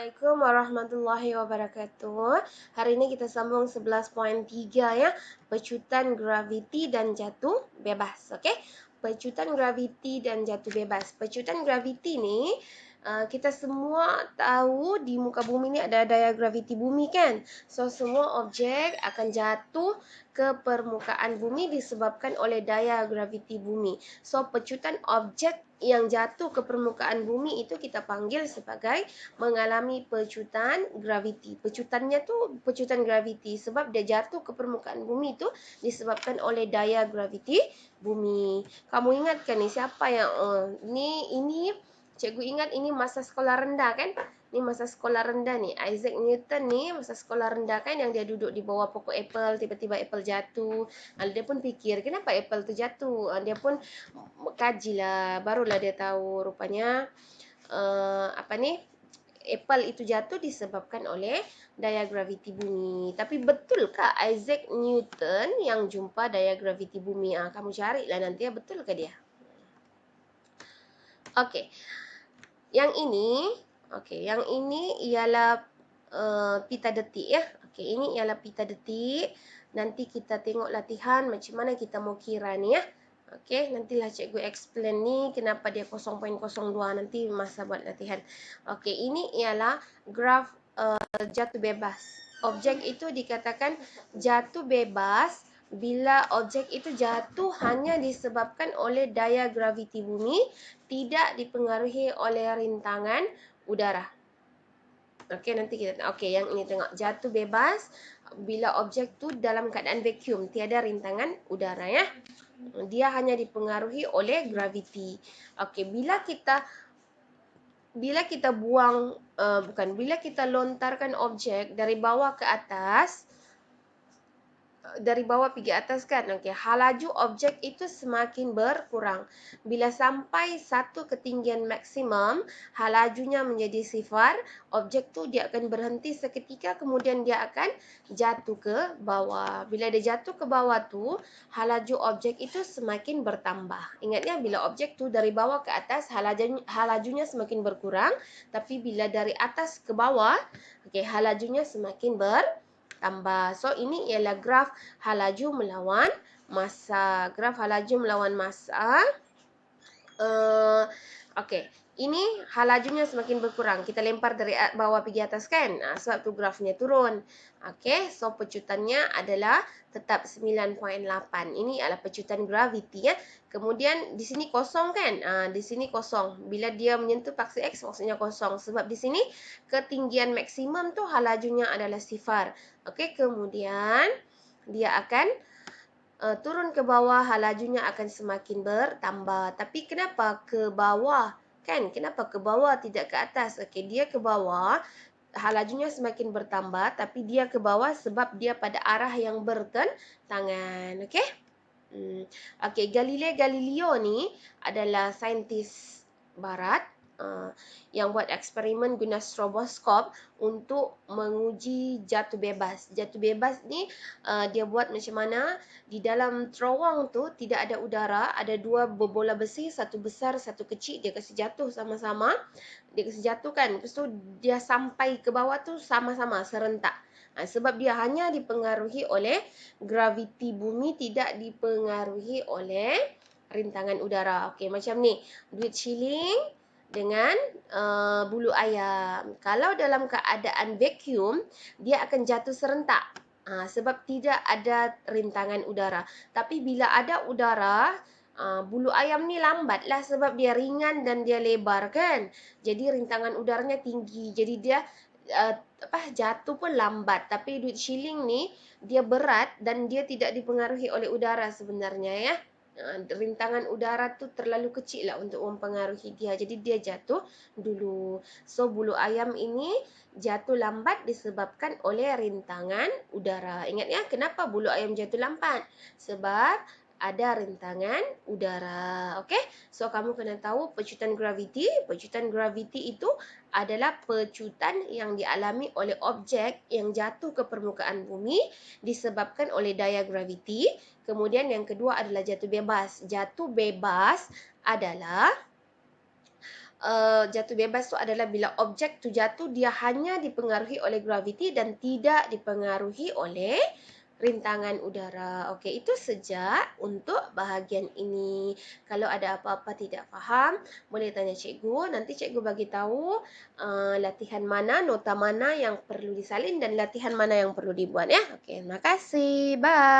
Assalamualaikum warahmatullahi wabarakatuh. Hari ini kita sambung 11.3 ya. Pecutan graviti dan jatuh bebas. Okey. Pecutan graviti dan jatuh bebas. Pecutan graviti ni kita semua tahu di muka bumi ni ada daya graviti bumi kan. So semua objek akan jatuh ke permukaan bumi disebabkan oleh daya graviti bumi. So pecutan objek yang jatuh ke permukaan bumi itu kita panggil sebagai mengalami pecutan graviti. Pecutannya tu pecutan graviti sebab dia jatuh ke permukaan bumi tu disebabkan oleh daya graviti bumi. Kamu ingatkan ni siapa yang ini cikgu ingat ini masa sekolah rendah kan? Ni masa sekolah rendah ni. Isaac Newton ni masa sekolah rendah kan yang dia duduk di bawah pokok apple, tiba-tiba apple jatuh. Dia pun fikir kenapa apple tu jatuh. Dia pun kajilah, barulah dia tahu rupanya apple itu jatuh disebabkan oleh daya graviti bumi. Tapi betulkah Isaac Newton yang jumpa daya graviti bumi? Kamu carilah nanti ya, betul ke dia? Okey. Yang ini ialah pita detik ya. Okey, ini ialah pita detik. Nanti kita tengok latihan macam mana kita mau kira ni ya. Okey, nantilah cikgu explain ni kenapa dia 0.02 nanti masa buat latihan. Okey, ini ialah graf jatuh bebas. Objek itu dikatakan jatuh bebas bila objek itu jatuh hanya disebabkan oleh daya graviti bumi, tidak dipengaruhi oleh rintangan udara. Okey, nanti kita yang ini tengok jatuh bebas bila objek tu dalam keadaan vacuum, tiada rintangan udara ya. Dia hanya dipengaruhi oleh graviti. Okey, bila kita lontarkan objek dari bawah ke atas, dari bawah pergi atas kan. Okey, halaju objek itu semakin berkurang. Bila sampai satu ketinggian maksimum, halajunya menjadi sifar, objek tu dia akan berhenti seketika, kemudian dia akan jatuh ke bawah. Bila dia jatuh ke bawah tu, halaju objek itu semakin bertambah. Ingat ya, bila objek tu dari bawah ke atas, halajunya semakin berkurang, tapi bila dari atas ke bawah, halajunya semakin bertambah. So ini ialah graf halaju melawan masa. Graf halaju melawan masa. Okey, ini halajunya semakin berkurang. Kita lempar dari bawah pergi atas kan. Sebab tu grafnya turun. Okey, so pecutannya adalah tetap 9.8. Ini adalah pecutan graviti ya. Kemudian di sini kosong kan. Di sini kosong. Bila dia menyentuh paksi X maksudnya kosong. Sebab di sini ketinggian maksimum tu halajunya adalah sifar. Okey, kemudian dia akan turun ke bawah, halajunya akan semakin bertambah. Tapi kenapa ke bawah? Kan? Kenapa ke bawah tidak ke atas? Okey, dia ke bawah, halajunya semakin bertambah, tapi dia ke bawah sebab dia pada arah yang bertentangan. Okey? Okey, Galileo ni adalah saintis barat yang buat eksperimen guna stroboskop untuk menguji jatuh bebas. Jatuh bebas ni dia buat macam mana di dalam terowong tu tidak ada udara, ada dua bola besi, satu besar, satu kecil, dia kasi jatuh sama-sama. Dia kasi jatuh kan, lepas tu dia sampai ke bawah tu sama-sama serentak. Sebab dia hanya dipengaruhi oleh graviti bumi, tidak dipengaruhi oleh rintangan udara. Okey, macam ni. Duit shilling dengan bulu ayam. Kalau dalam keadaan vacuum, dia akan jatuh serentak. Sebab tidak ada rintangan udara. Tapi bila ada udara, bulu ayam ni lambatlah sebab dia ringan dan dia lebar kan. Jadi rintangan udaranya tinggi. Jadi dia jatuh pun lambat. Tapi duit shilling ni dia berat dan dia tidak dipengaruhi oleh udara sebenarnya ya. Rintangan udara tu terlalu kecil lah untuk mempengaruhi dia. Jadi dia jatuh dulu. So bulu ayam ini jatuh lambat disebabkan oleh rintangan udara. Ingat ya, kenapa bulu ayam jatuh lambat? Sebab ada rintangan udara. Okey? So kamu kena tahu pecutan graviti. Pecutan graviti itu adalah pecutan yang dialami oleh objek yang jatuh ke permukaan bumi disebabkan oleh daya graviti. Kemudian yang kedua adalah jatuh bebas. Jatuh bebas adalah jatuh bebas itu adalah bila objek tu jatuh dia hanya dipengaruhi oleh graviti dan tidak dipengaruhi oleh rintangan udara. Okey, itu saja untuk bahagian ini. Kalau ada apa-apa tidak faham, boleh tanya cikgu. Nanti cikgu bagi tahu latihan mana, nota mana yang perlu disalin dan latihan mana yang perlu dibuat ya. Okey, terima kasih. Bye.